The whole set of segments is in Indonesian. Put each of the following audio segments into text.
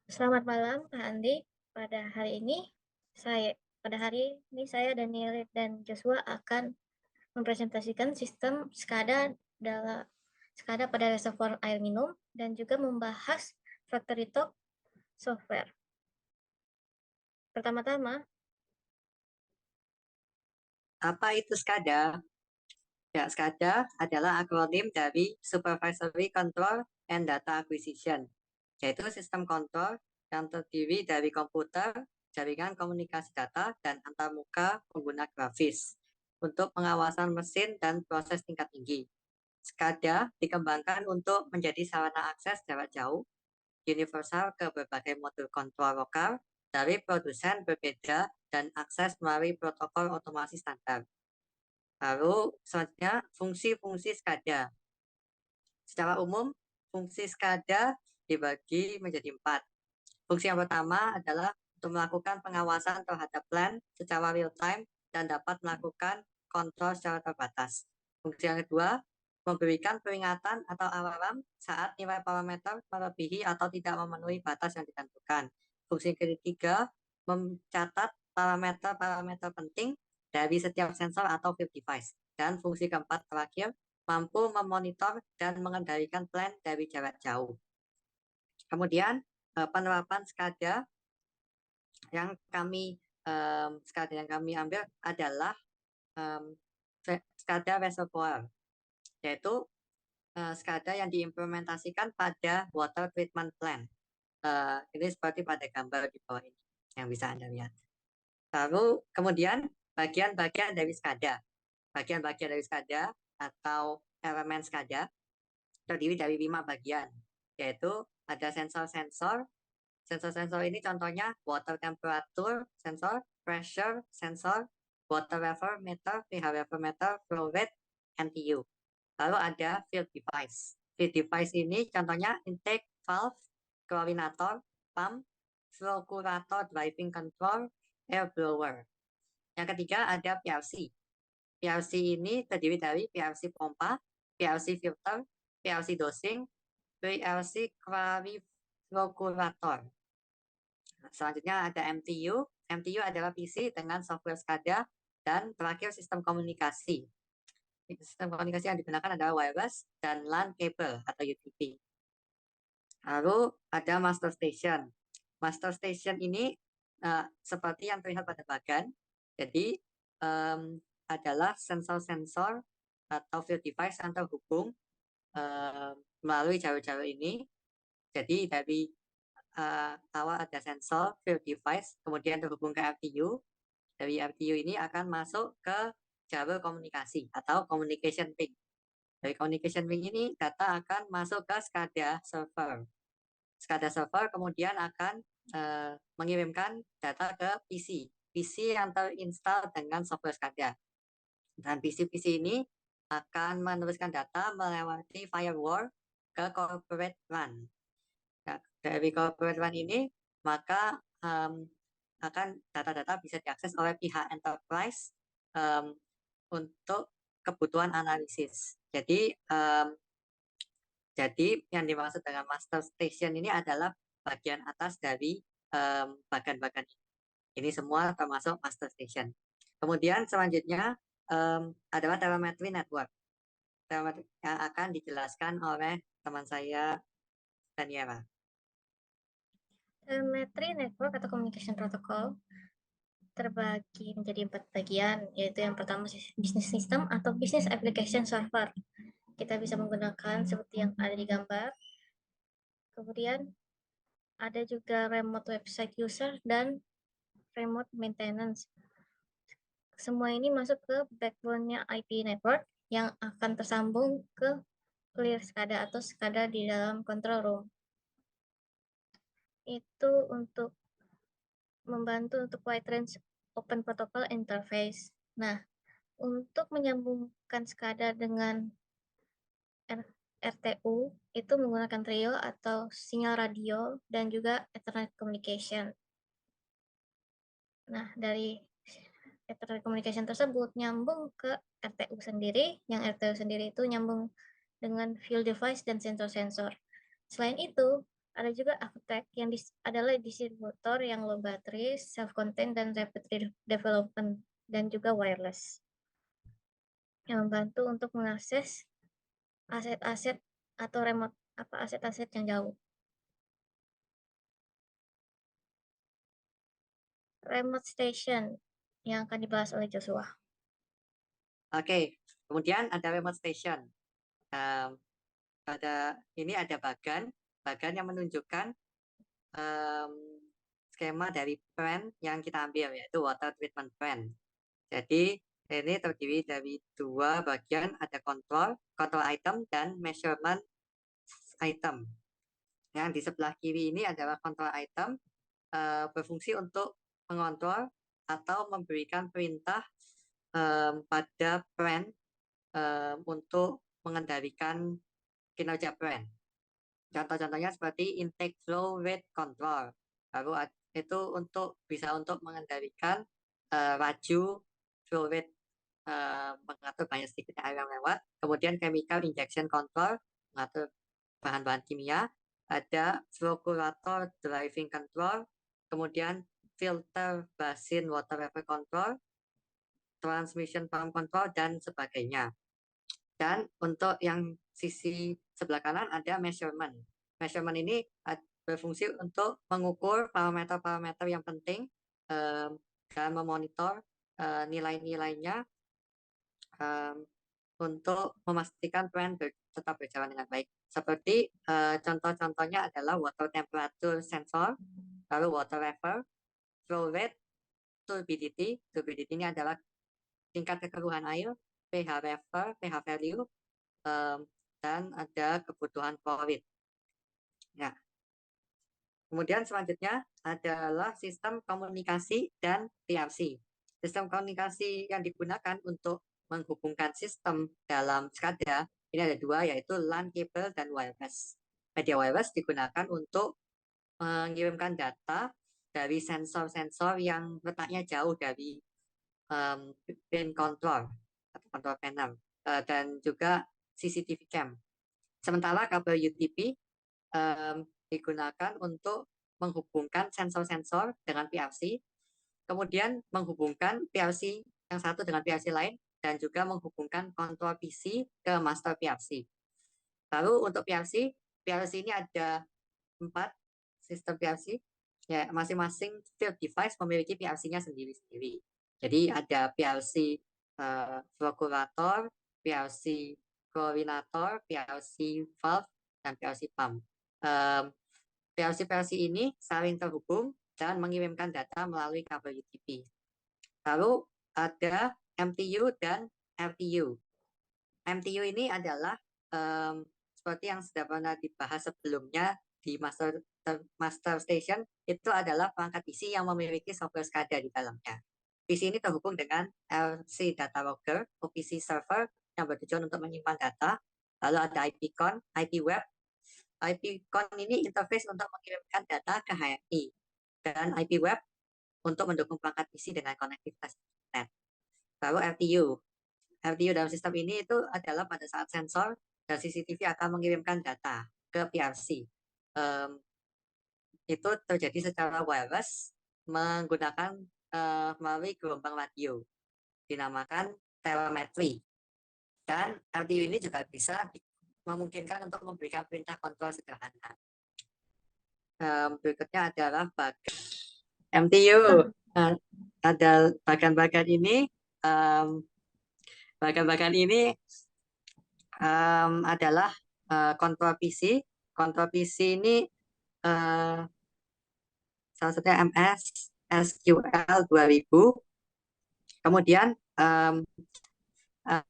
Selamat malam, Pak Andi. Pada hari ini saya Daniel dan Joshua akan mempresentasikan sistem SCADA pada reservoir air minum dan juga membahas factory talk software. Pertama-tama, Apa itu SCADA? Ya, SCADA adalah akronim dari Supervisory Control and Data Acquisition, yaitu sistem kontrol yang terdiri dari komputer, jaringan komunikasi data, dan antarmuka pengguna grafis untuk pengawasan mesin dan proses tingkat tinggi. SCADA dikembangkan untuk menjadi sarana akses jarak jauh universal ke berbagai modul kontrol lokal dari produsen berbeda dan akses melalui protokol otomasi standar. Lalu selanjutnya fungsi-fungsi SCADA. Secara umum, fungsi SCADA dibagi menjadi 4. Fungsi yang pertama adalah untuk melakukan pengawasan terhadap plan secara real time dan dapat melakukan kontrol secara terbatas. Fungsi yang kedua, memberikan peringatan atau alarm saat nilai parameter melebihi atau tidak memenuhi batas yang ditentukan. Fungsi ketiga, mencatat parameter-parameter penting dari setiap sensor atau field device. Dan fungsi keempat terakhir, mampu memonitor dan mengendalikan plan dari jarak jauh. Kemudian penerapan SCADA yang kami ambil adalah SCADA reservoir, yaitu SCADA yang diimplementasikan pada water treatment plant. Ini seperti pada gambar di bawah ini yang bisa Anda lihat. Lalu kemudian bagian-bagian dari SCADA. Bagian-bagian dari SCADA atau elemen SCADA terdiri dari 5 bagian, yaitu ada sensor-sensor. Sensor-sensor ini contohnya water temperature sensor, pressure sensor, water vapor meter, pH vapor meter, flow rate, NTU. Lalu ada field device. Field device ini contohnya intake valve, chlorinator, pump, flow curator, driving control, air blower. Yang ketiga ada PLC. PLC ini terdiri dari PLC pompa, PLC filter, PLC dosing, PLC clarificator. Selanjutnya ada MTU. MTU adalah PC dengan software SCADA, dan terakhir sistem komunikasi. Sistem komunikasi yang digunakan adalah wireless dan LAN cable atau UTP. Lalu ada master station. Master station ini seperti yang terlihat pada bagan. Jadi adalah sensor-sensor atau field device yang terhubung melalui jalur-jalur ini. Jadi dari awal ada sensor, field device, kemudian terhubung ke RTU. Dari RTU ini akan masuk ke jalur komunikasi atau communication link. Dari communication link ini data akan masuk ke SCADA server. SCADA server kemudian akan mengirimkan data ke PC. PC yang terinstall dengan software SCADA. Dan PC-PC ini akan meneruskan data melewati firewall ke corporate LAN. Nah, dari corporate LAN ini maka akan data-data bisa diakses oleh pihak enterprise untuk kebutuhan analisis. Jadi yang dimaksud dengan master station ini adalah bagian atas dari bagan-bagan ini. Ini semua termasuk master station. Kemudian selanjutnya adalah telemetry network yang akan dijelaskan oleh teman saya Daniela. telemetry network atau communication protocol terbagi menjadi 4 bagian, yaitu yang pertama business system atau business application server. Kita bisa menggunakan seperti yang ada di gambar. Kemudian ada juga remote website user dan remote maintenance. Semua ini masuk ke backbone-nya IP network yang akan tersambung ke clear SCADA atau SCADA di dalam control room. Itu untuk membantu untuk wide range open protocol interface. Nah, untuk menyambungkan SCADA dengan RTU itu menggunakan trio atau sinyal radio dan juga Ethernet communication. Nah, dari Ethernet communication tersebut nyambung ke RTU sendiri, yang RTU sendiri itu nyambung dengan field device dan sensor-sensor. Selain itu, Ada juga Avtech yang adalah distributor yang low battery, self-contained, dan rapid development, dan juga wireless, yang membantu untuk mengakses aset-aset atau remote aset-aset yang jauh. Remote station yang akan dibahas oleh Joshua. Oke, kemudian ada remote station. Ini ada bagan yang menunjukkan skema dari plan yang kita ambil, yaitu water treatment plan. Jadi ini terdiri dari dua bagian, ada control item dan measurement item. Yang di sebelah kiri ini adalah control item, berfungsi untuk mengontrol atau memberikan perintah pada plan untuk mengendalikan kinerja plan. Contoh-contohnya seperti intake flow rate control. Lalu itu bisa untuk mengendalikan laju flow rate, mengatur banyak sedikitnya air yang lewat. Kemudian chemical injection control, mengatur bahan-bahan kimia. Ada floculator driving control, kemudian filter basin water vapor control, transmission pump control, dan sebagainya. Dan untuk yang sisi sebelah kanan ada measurement. Measurement ini berfungsi untuk mengukur parameter-parameter yang penting dan memonitor nilai-nilainya untuk memastikan plan tetap berjalan dengan baik. Seperti contoh-contohnya adalah water temperature sensor, lalu water vapor, flow rate, turbidity. Turbidity ini adalah tingkat kekeruhan air, pH vapor, pH value, dan ada kebutuhan klorid. Ya. Kemudian selanjutnya adalah sistem komunikasi dan PLC. Sistem komunikasi yang digunakan untuk menghubungkan sistem dalam SCADA ini ada dua, yaitu LAN cable dan wireless. Media wireless digunakan untuk mengirimkan data dari sensor-sensor yang letaknya jauh dari pin control atau control panel, dan juga CCTV cam. Sementara kabel UTP digunakan untuk menghubungkan sensor-sensor dengan PLC, kemudian menghubungkan PLC yang satu dengan PLC lain, dan juga menghubungkan kontrol PC ke master PLC. Lalu untuk PLC ini ada 4 sistem PLC, ya masing-masing field device memiliki PLC-nya sendiri-sendiri. Jadi ada PLC floculator, PLC chlorinator, PLC valve, dan PLC pump. PLC ini saling terhubung dan mengirimkan data melalui kabel UTP. Lalu ada MTU dan RTU. MTU ini adalah seperti yang sudah pernah dibahas sebelumnya di master station, itu adalah perangkat PC yang memiliki software SCADA di dalamnya. PC ini terhubung dengan RC Data Logger, OPC server yang bertujuan untuk menyimpan data. Lalu ada IPCon, IP Web. IPCon ini interface untuk mengirimkan data ke HMI, dan IP Web untuk mendukung perangkat PC dengan konektivitas internet. Lalu RTU dalam sistem ini itu adalah pada saat sensor dan CCTV akan mengirimkan data ke PLC. Itu terjadi secara wireless menggunakan melalui gelombang radio, dinamakan telemetri. Dan RTU ini juga bisa memungkinkan untuk memberikan perintah kontrol sederhana. Berikutnya adalah bagan MTU. Ada bagan-bagan ini. Bagan-bagan ini adalah kontrol PC. Kontrol PC ini salah satunya MS SQL 2000. Kemudian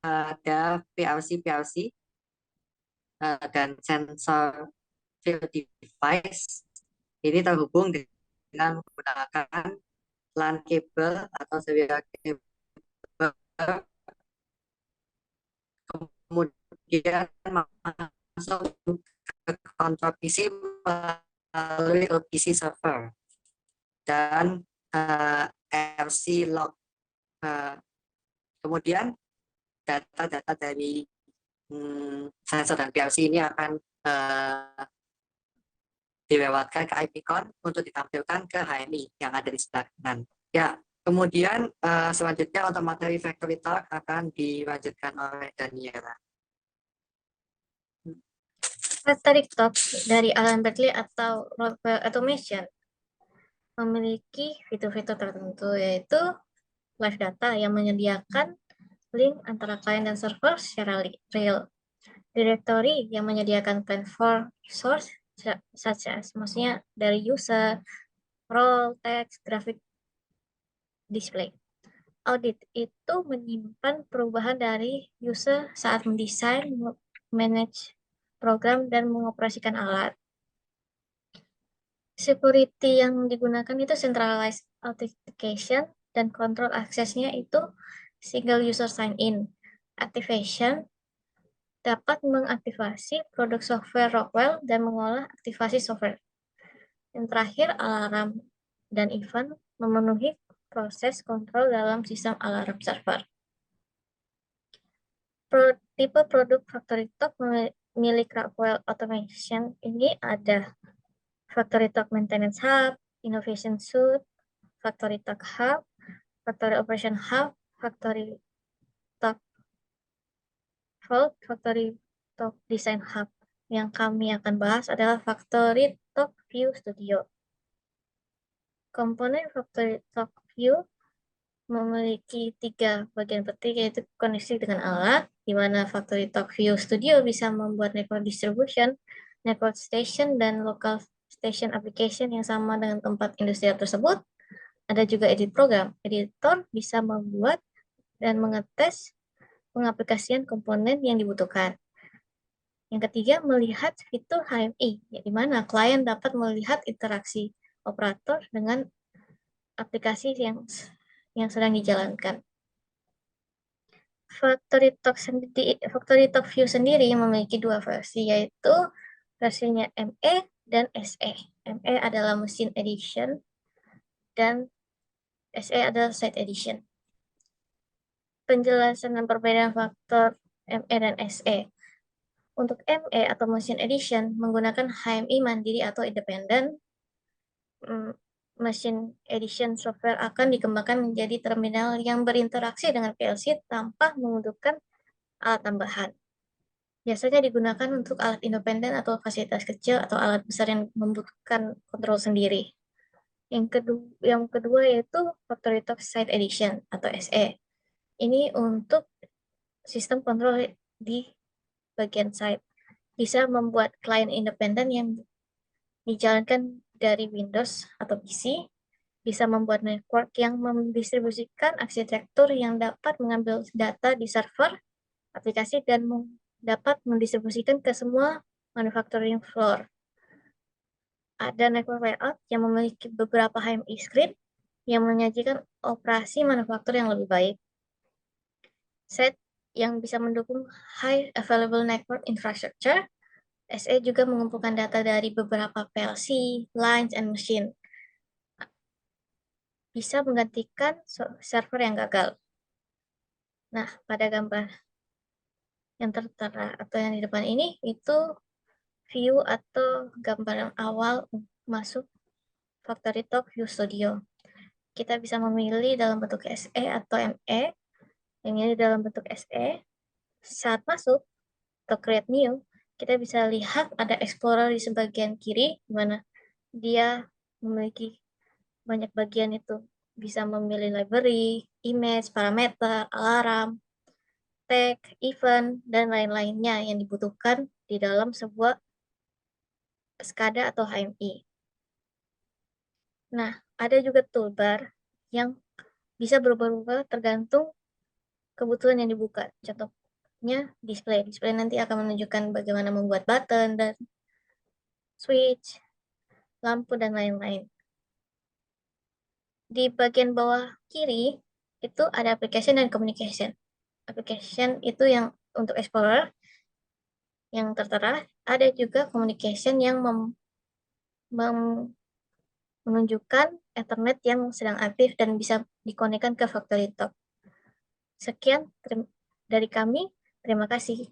ada PLC dan sensor field device. Ini terhubung dengan menggunakan LAN cable atau serial cable. Kemudian masuk ke kontrol PC melalui PC server dan RC log. Kemudian data-data dari sensor dan PLC ini akan dilewatkan ke IPCon untuk ditampilkan ke HMI yang ada di sebelah kanan. Ya, kemudian selanjutnya untuk materi Factory Talk akan dilanjutkan oleh Daniela. Factory Talk dari Alan Berkeley atau Rockwell Automation memiliki fitur-fitur tertentu, yaitu live data yang menyediakan link antara klien dan server secara real, directory yang menyediakan plan for source such as maksudnya dari user, role, text, graphic, display. Audit itu menyimpan perubahan dari user saat mendesain, manage program, dan mengoperasikan alat. Security yang digunakan itu centralized authentication dan kontrol aksesnya itu single user sign-in. Activation dapat mengaktifasi produk software Rockwell dan mengolah aktivasi software. Yang terakhir, alarm dan event memenuhi proses kontrol dalam sistem alarm server. Tipe produk Factory Talk milik Rockwell Automation ini ada Factory Talk Maintenance Hub, Innovation Suite, Factory Talk Hub, Factory Operation Hub, Factory Talk Vault, Factory Talk Design Hub. Yang kami akan bahas adalah Factory Talk View Studio. Komponen Factory Talk View memiliki 3 bagian penting, yaitu koneksi dengan alat, di mana Factory Talk View Studio bisa membuat network distribution, network station, dan local station application yang sama dengan tempat industri tersebut. Ada juga edit program. Editor bisa membuat dan mengetes pengaplikasian komponen yang dibutuhkan. Yang ketiga, melihat fitur HMI, di mana klien dapat melihat interaksi operator dengan aplikasi yang sedang dijalankan. Factory Talk View sendiri memiliki 2 versi, yaitu versinya ME dan SE. ME adalah Machine Edition dan SE adalah Site Edition. Penjelasan dan perbedaan faktor ME dan SE. Untuk ME atau Machine Edition menggunakan HMI mandiri atau independen. Machine Edition software akan dikembangkan menjadi terminal yang berinteraksi dengan PLC tanpa membutuhkan alat tambahan. Biasanya digunakan untuk alat independen atau fasilitas kecil atau alat besar yang membutuhkan kontrol sendiri. Yang kedua yaitu Factory Talk Site Edition atau SE. Ini untuk sistem kontrol di bagian site. Bisa membuat klien independen yang dijalankan dari Windows atau PC, bisa membuat network yang mendistribusikan arsitektur yang dapat mengambil data di server, aplikasi, dan dapat mendistribusikan ke semua manufacturing floor. Ada network layout yang memiliki beberapa HMI script yang menyajikan operasi manufaktur yang lebih baik. Set yang bisa mendukung high available network infrastructure. SE juga mengumpulkan data dari beberapa PLC, lines, and machine. Bisa menggantikan server yang gagal. Nah, pada gambar yang tertera atau yang di depan ini, itu view atau gambaran awal masuk Factory Talk View Studio. Kita bisa memilih dalam bentuk SE atau ME. Yang ini dalam bentuk SE. Saat masuk atau create new, kita bisa lihat ada Explorer di sebagian kiri, di mana dia memiliki banyak bagian itu. Bisa memilih library, image, parameter, alarm, tag, event, dan lain-lainnya yang dibutuhkan di dalam sebuah SCADA atau HMI. Nah, ada juga toolbar yang bisa berubah-ubah tergantung kebutuhan yang dibuka. Contohnya display. Display nanti akan menunjukkan bagaimana membuat button dan switch, lampu, dan lain-lain. Di bagian bawah kiri itu ada application dan communication. Application itu yang untuk Explorer yang tertera. Ada juga communication yang menunjukkan Ethernet yang sedang aktif dan bisa dikonekkan ke Factory Talk. Sekian dari kami. Terima kasih.